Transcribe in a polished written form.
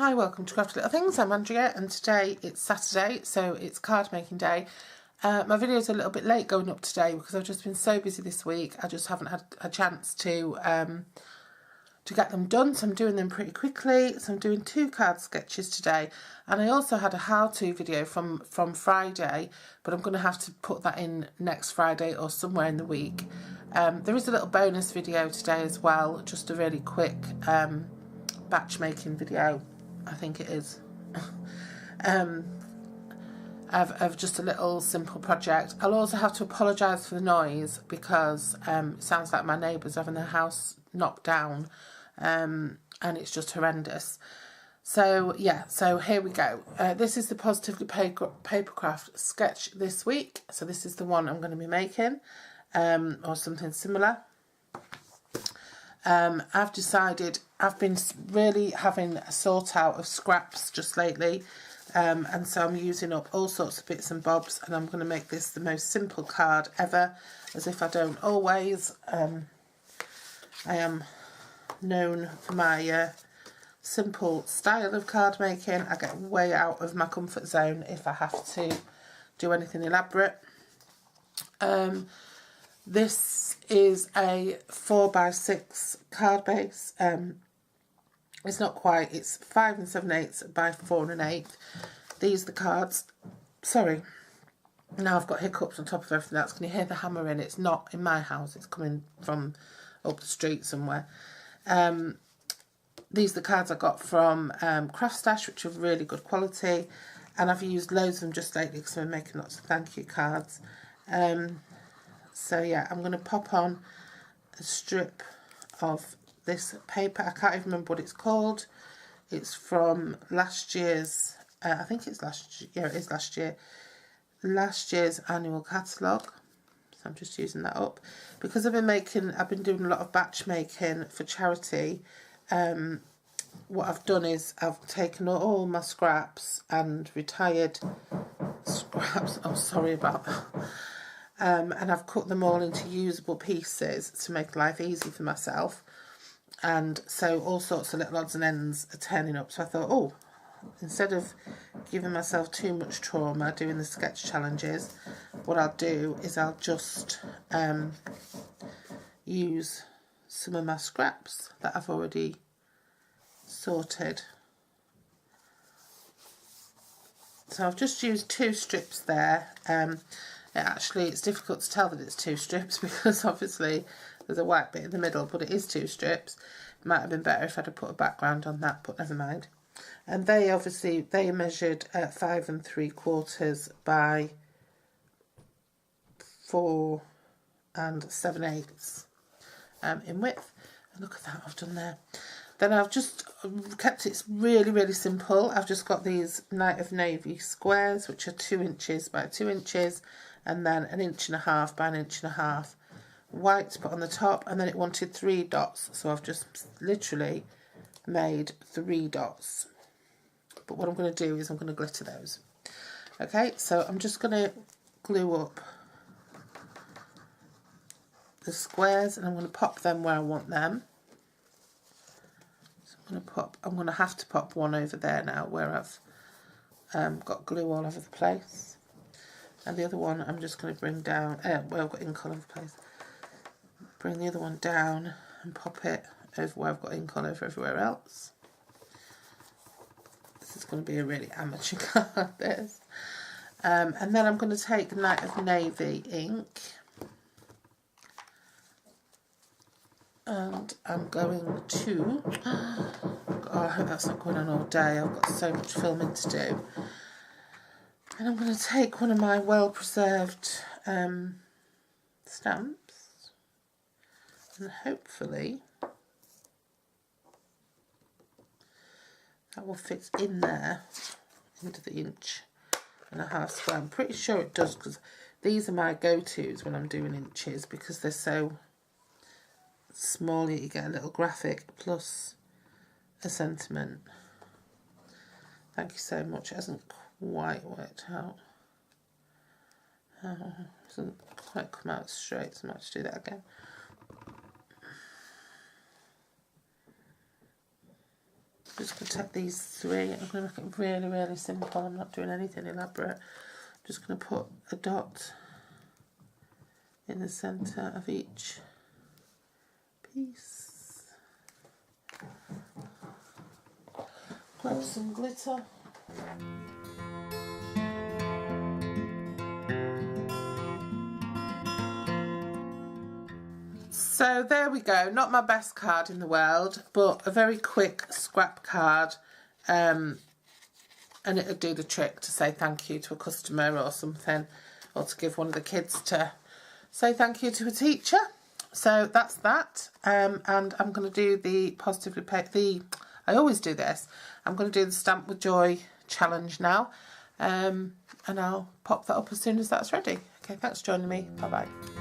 Hi, welcome to Crafty Little Things. I'm Andrea and today it's Saturday, so it's card making day. My video's a little bit late going up today because I've just been so busy this week. I just haven't had a chance to get them done, so I'm doing them pretty quickly. So I'm doing 2 card sketches today, and I also had a how-to video from Friday, but I'm going to have to put that in next Friday or somewhere in the week. There is a little bonus video today as well, just a really quick batch making video, I think it is, of just a little simple project. I'll also have to apologise for the noise because it sounds like my neighbours having their house knocked down, and it's just horrendous. So yeah, so here we go. This is the Positively Papercraft sketch this week. So this is the one I'm going to be making, or something similar. I've decided, I've been really having a sort out of scraps just lately, and so I'm using up all sorts of bits and bobs, and I'm going to make this the most simple card ever, as if I don't always. I am known for my simple style of card making. I get way out of my comfort zone if I have to do anything elaborate. This is a 4x6 card base. It's not quite, it's 5 7/8 by 4 1/8. These are the cards. Sorry, now I've got hiccups on top of everything else. Can you hear the hammering? It's not in my house, it's coming from up the street somewhere. These are the cards I got from Craft Stash, which are really good quality, and I've used loads of them just lately because I'm making lots of thank you cards. So yeah, I'm going to pop on a strip of this paper. I can't even remember what it's called. It's from last year's, I think it's last year, yeah it is last year, last year's annual catalogue. So I'm just using that up. Because I've been doing a lot of batch making for charity. What I've done is I've taken all my scraps and retired scraps, oh sorry about that. And I've cut them all into usable pieces to make life easy for myself. And so all sorts of little odds and ends are turning up. So I thought, oh, instead of giving myself too much trauma doing the sketch challenges, what I'll do is I'll just use some of my scraps that I've already sorted. So I've just used 2 strips there. Actually, it's difficult to tell that it's 2 strips because obviously there's a white bit in the middle, but it is 2 strips. It might have been better if I'd have put a background on that, but never mind. And they are measured at 5 3/4 by 4 7/8 in width. And look at that, I've done there. Then I've just kept it really simple. I've just got these Night of Navy squares, which are 2 inches by 2 inches, and then 1.5 inches by 1.5 inches white to put on the top, and then it wanted 3 dots, so I've just literally made 3 dots. But what I'm going to do is I'm going to glitter those. Okay, so I'm just going to glue up the squares, and I'm going to pop them where I want them. I'm going to have to pop one over there now where I've got glue all over the place, and the other one I'm just going to bring down where I've got ink all over the place. Bring the other one down and pop it over where I've got ink all over everywhere else. This is going to be a really amateur card, this. And then I'm going to take Night of Navy ink, and I'm going to, oh, I hope that's not going on all day, I've got so much filming to do. And I'm going to take one of my well-preserved stamps, and hopefully that will fit in there into the 1.5 inch square. I'm pretty sure it does, because these are my go-tos when I'm doing inches, because they're so small you get a little graphic plus a sentiment. Thank you so much. It hasn't quite worked out. It doesn't quite come out straight, so I might have to do that again. just going to take these 3. I'm going to make it really, really simple. I'm not doing anything elaborate. I'm just going to put a dot in the centre of each piece. Grab some glitter. So there we go, not my best card in the world, but a very quick scrap card, and it'll do the trick to say thank you to a customer or something, or to give one of the kids to say thank you to a teacher. So that's that, and I'm going to do the Positively I always do this, I'm going to do the Stamp with Joy challenge now, and I'll pop that up as soon as that's ready. Okay, thanks for joining me, bye bye.